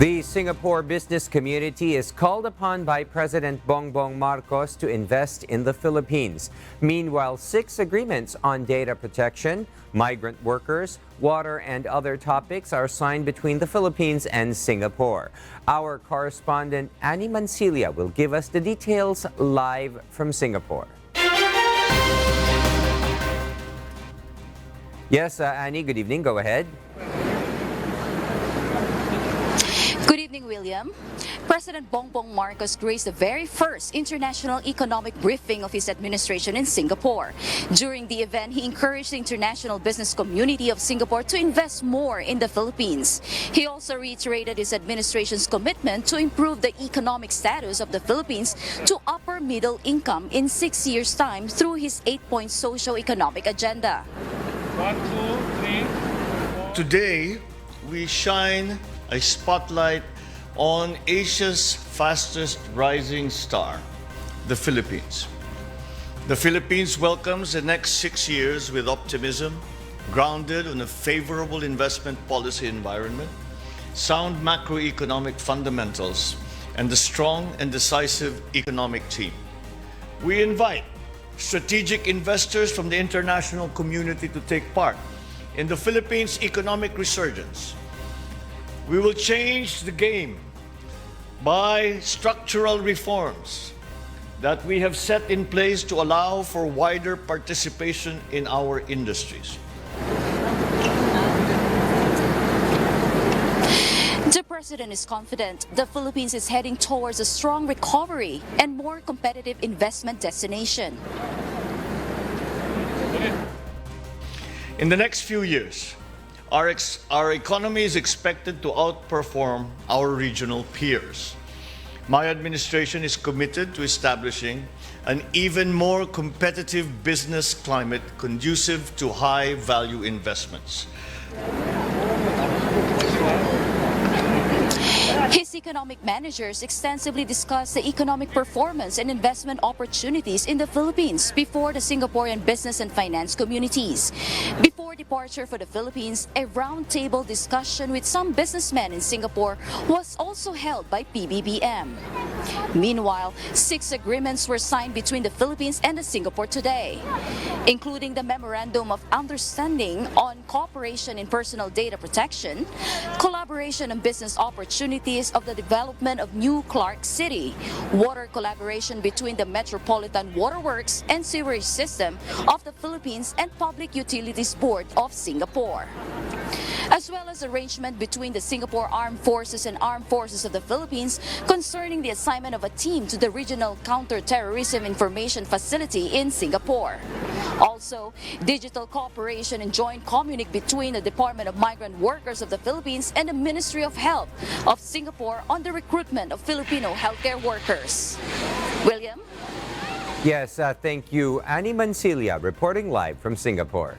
The Singapore business community is called upon by President Bongbong Marcos to invest in the Philippines. Meanwhile, 6 agreements on data protection, migrant workers, water, and other topics are signed between the Philippines and Singapore. Our correspondent Annie Mancilia will give us the details live from Singapore. Yes, Annie, good evening. Go ahead. Good evening, William. President Bongbong Marcos graced the very first international economic briefing of his administration in Singapore. During the event, he encouraged the international business community of Singapore to invest more in the Philippines. He also reiterated his administration's commitment to improve the economic status of the Philippines to upper middle income in 6 years' time through his 8-point Socio-Economic Agenda. 1, 2, 3, 4. Today, we shine a spotlight on Asia's fastest rising star, the Philippines. The Philippines welcomes the next 6 years with optimism, grounded on a favorable investment policy environment, sound macroeconomic fundamentals, and a strong and decisive economic team. We invite strategic investors from the international community to take part in the Philippines' economic resurgence. We will change the game by structural reforms that we have set in place to allow for wider participation in our industries. The President is confident the Philippines is heading towards a strong recovery and more competitive investment destination. In the next few years, our economy is expected to outperform our regional peers. My administration is committed to establishing an even more competitive business climate conducive to high-value investments. His economic managers extensively discussed the economic performance and investment opportunities in the Philippines before the Singaporean business and finance communities. Before departure for the Philippines, a roundtable discussion with some businessmen in Singapore was also held by PBBM. Meanwhile, 6 agreements were signed between the Philippines and Singapore today, including the Memorandum of Understanding on Cooperation in Personal Data Protection, collaboration on business opportunities of the development of New Clark City, water collaboration between the Metropolitan Waterworks and Sewerage System of the Philippines and Public Utilities Board of Singapore, as well as arrangement between the Singapore Armed Forces and Armed Forces of the Philippines concerning the assignment of a team to the Regional Counter-Terrorism Information Facility in Singapore. Also, digital cooperation and joint communique between the Department of Migrant Workers of the Philippines and the Ministry of Health of Singapore on the recruitment of Filipino healthcare workers. William? Yes, thank you. Annie Mancilia reporting live from Singapore.